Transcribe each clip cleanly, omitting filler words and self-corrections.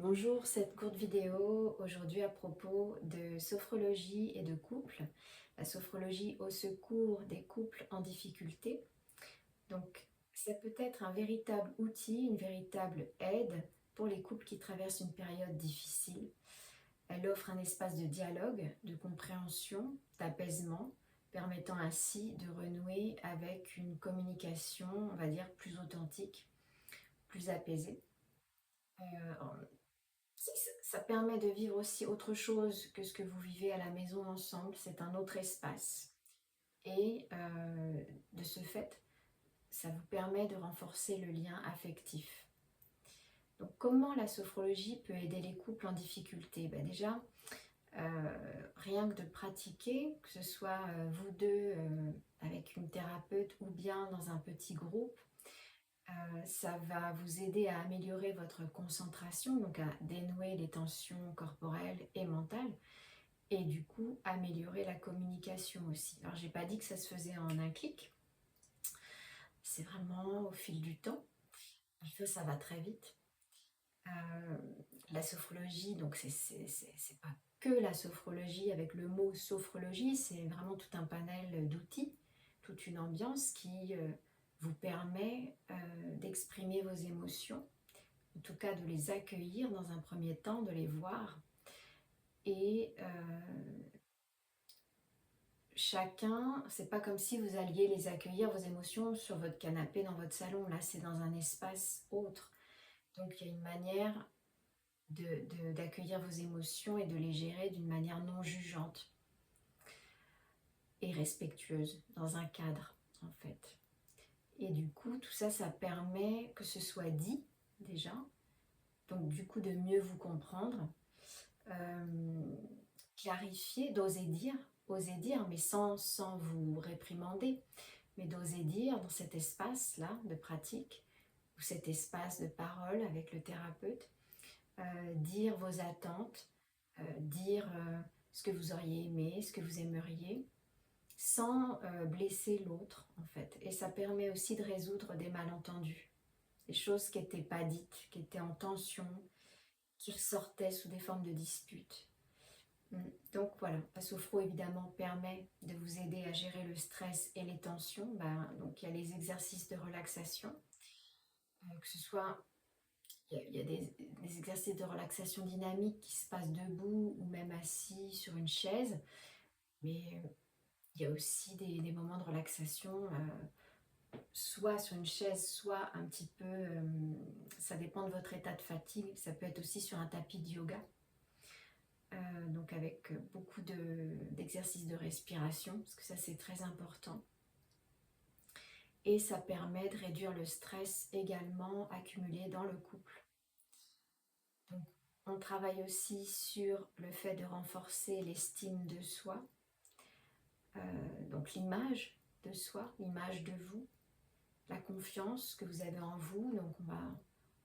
Bonjour, cette courte vidéo aujourd'hui à propos de sophrologie et de couple. La sophrologie au secours des couples en difficulté. Donc, ça peut être un véritable outil, une véritable aide pour les couples qui traversent une période difficile. Elle offre un espace de dialogue, de compréhension, d'apaisement, permettant ainsi de renouer avec une communication, on va dire, plus authentique, plus apaisée. Euh, Ça permet de vivre aussi autre chose que ce que vous vivez à la maison ensemble, c'est un autre espace. Et de ce fait, ça vous permet de renforcer le lien affectif. Donc comment la sophrologie peut aider les couples en difficulté? Déjà, rien que de pratiquer, que ce soit vous deux avec une thérapeute ou bien dans un petit groupe, ça va vous aider à améliorer votre concentration, donc à dénouer les tensions corporelles et mentales, et du coup améliorer la communication aussi. Alors j'ai pas dit que ça se faisait en un clic, c'est vraiment au fil du temps, parce que ça va très vite. Euh, la sophrologie, donc c'est pas que la sophrologie avec le mot sophrologie, c'est vraiment tout un panel d'outils, toute une ambiance qui vous permet d'exprimer vos émotions, en tout cas de les accueillir dans un premier temps, de les voir. Et chacun, c'est pas comme si vous alliez les accueillir, vos émotions, sur votre canapé dans votre salon. Là, c'est dans un espace autre. Donc, il y a une manière d'accueillir vos émotions et de les gérer d'une manière non jugeante et respectueuse, dans un cadre, en fait. Et du coup, tout ça, ça permet que ce soit dit, déjà. Donc, du coup, de mieux vous comprendre. Clarifier, oser dire, mais sans vous réprimander, mais d'oser dire dans cet espace-là de pratique, ou cet espace de parole avec le thérapeute, dire vos attentes, dire ce que vous auriez aimé, ce que vous aimeriez, sans blesser l'autre en fait. Et ça permet aussi de résoudre des malentendus, des choses qui n'étaient pas dites, qui étaient en tension, qui ressortaient sous des formes de disputes. Donc voilà, la sophro évidemment permet de vous aider à gérer le stress et les tensions. Donc il y a les exercices de relaxation, que ce soit, il y a des exercices de relaxation dynamique qui se passent debout ou même assis sur une chaise, mais il y a aussi des moments de relaxation, soit sur une chaise, soit un petit peu, ça dépend de votre état de fatigue, ça peut être aussi sur un tapis de yoga. Donc avec beaucoup d'exercices de respiration, parce que ça c'est très important. Et ça permet de réduire le stress également accumulé dans le couple. Donc on travaille aussi sur le fait de renforcer l'estime de soi, donc l'image de soi, l'image de vous, la confiance que vous avez en vous. Donc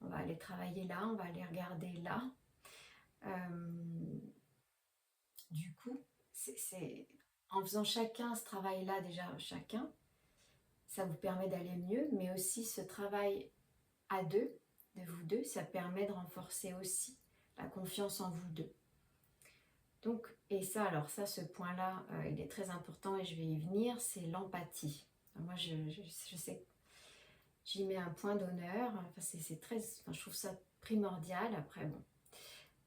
on va aller travailler là, on va aller regarder là. Du coup, en faisant chacun ce travail-là, déjà chacun, ça vous permet d'aller mieux, mais aussi ce travail à deux, de vous deux, ça permet de renforcer aussi la confiance en vous deux. Donc, et ça, alors ça, ce point-là, il est très important et je vais y venir, c'est l'empathie. Moi, je sais, j'y mets un point d'honneur, enfin, c'est très, enfin, je trouve ça primordial. Après, bon,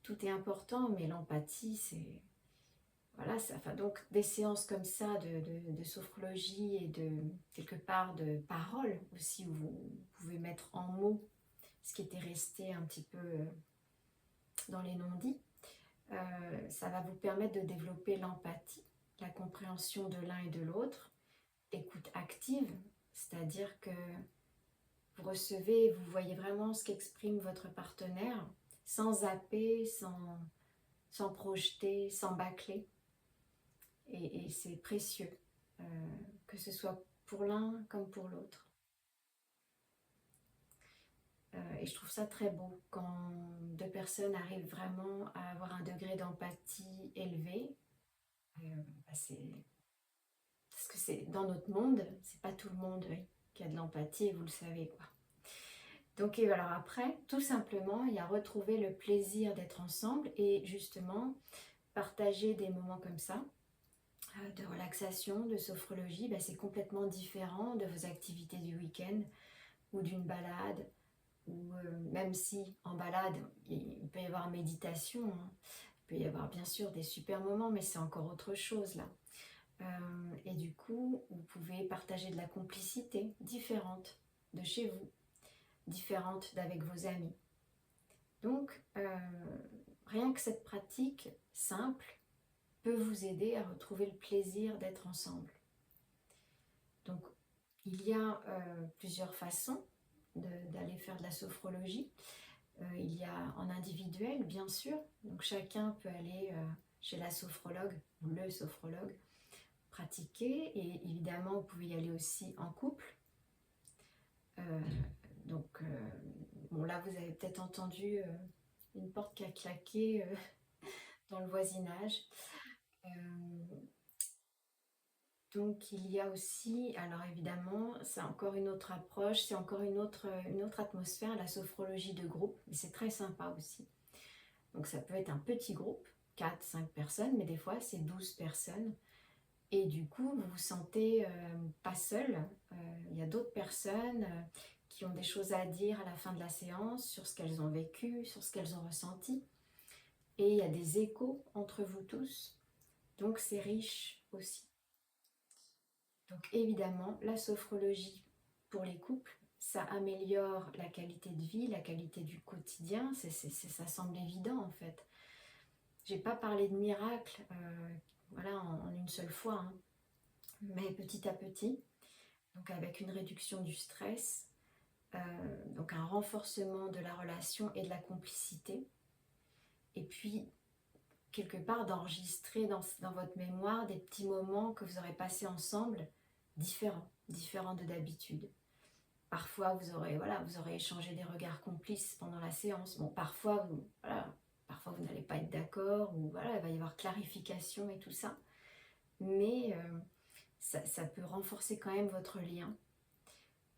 tout est important, mais l'empathie, c'est... Voilà, enfin, donc des séances comme ça de sophrologie et de quelque part de parole aussi, où vous pouvez mettre en mots ce qui était resté un petit peu dans les non-dits, ça va vous permettre de développer l'empathie, la compréhension de l'un et de l'autre, écoute active, c'est-à-dire que vous recevez, vous voyez vraiment ce qu'exprime votre partenaire, sans zapper, sans projeter, sans bâcler. Et c'est précieux, euh, que ce soit pour l'un comme pour l'autre. Et je trouve ça très beau quand deux personnes arrivent vraiment à avoir un degré d'empathie élevé. Parce que c'est dans notre monde, c'est pas tout le monde, oui, qui a de l'empathie, et vous le savez, quoi. Donc et alors après, tout simplement, il y a retrouver le plaisir d'être ensemble et justement partager des moments comme ça, de relaxation, de sophrologie, bah, c'est complètement différent de vos activités du week-end ou d'une balade, ou même si en balade, il peut y avoir méditation, hein. Il peut y avoir bien sûr des super moments, mais c'est encore autre chose là. Et du coup, vous pouvez partager de la complicité différente de chez vous, différente d'avec vos amis. Donc, rien que cette pratique simple peut vous aider à retrouver le plaisir d'être ensemble. Donc, il y a plusieurs façons d'aller faire de la sophrologie. Il y a en individuel, bien sûr. Donc, chacun peut aller chez la sophrologue ou le sophrologue, pratiquer. Et évidemment, vous pouvez y aller aussi en couple. Euh, bon, là, vous avez peut-être entendu une porte qui a claqué dans le voisinage. Euh, Donc il y a aussi, alors évidemment, c'est encore une autre approche, c'est encore une autre atmosphère, la sophrologie de groupe, mais c'est très sympa aussi. Donc ça peut être un petit groupe, 4 5 personnes, mais des fois c'est 12 personnes. Et du coup, vous vous sentez pas seul. Il y a d'autres personnes qui ont des choses à dire à la fin de la séance sur ce qu'elles ont vécu, sur ce qu'elles ont ressenti. Et il y a des échos entre vous tous. Donc c'est riche aussi. Donc évidemment, la sophrologie pour les couples, ça améliore la qualité de vie, la qualité du quotidien, ça semble évident en fait. J'ai pas parlé de miracle voilà, en une seule fois, hein, mais petit à petit, donc avec une réduction du stress, donc un renforcement de la relation et de la complicité, et puis quelque part d'enregistrer dans votre mémoire des petits moments que vous aurez passés ensemble différents de d'habitude. Parfois, vous aurez échangé des regards complices pendant la séance. Bon, parfois vous n'allez pas être d'accord, ou voilà, il va y avoir clarification et tout ça. Mais ça peut renforcer quand même votre lien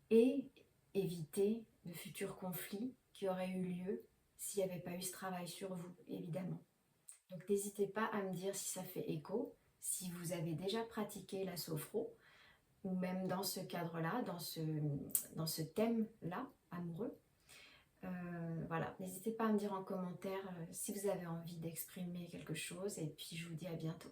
et éviter de futurs conflits qui auraient eu lieu s'il n'y avait pas eu ce travail sur vous, évidemment. Donc n'hésitez pas à me dire si ça fait écho, si vous avez déjà pratiqué la sophro, ou même dans ce cadre-là, dans ce thème-là, amoureux. Voilà, n'hésitez pas à me dire en commentaire si vous avez envie d'exprimer quelque chose, et puis je vous dis à bientôt.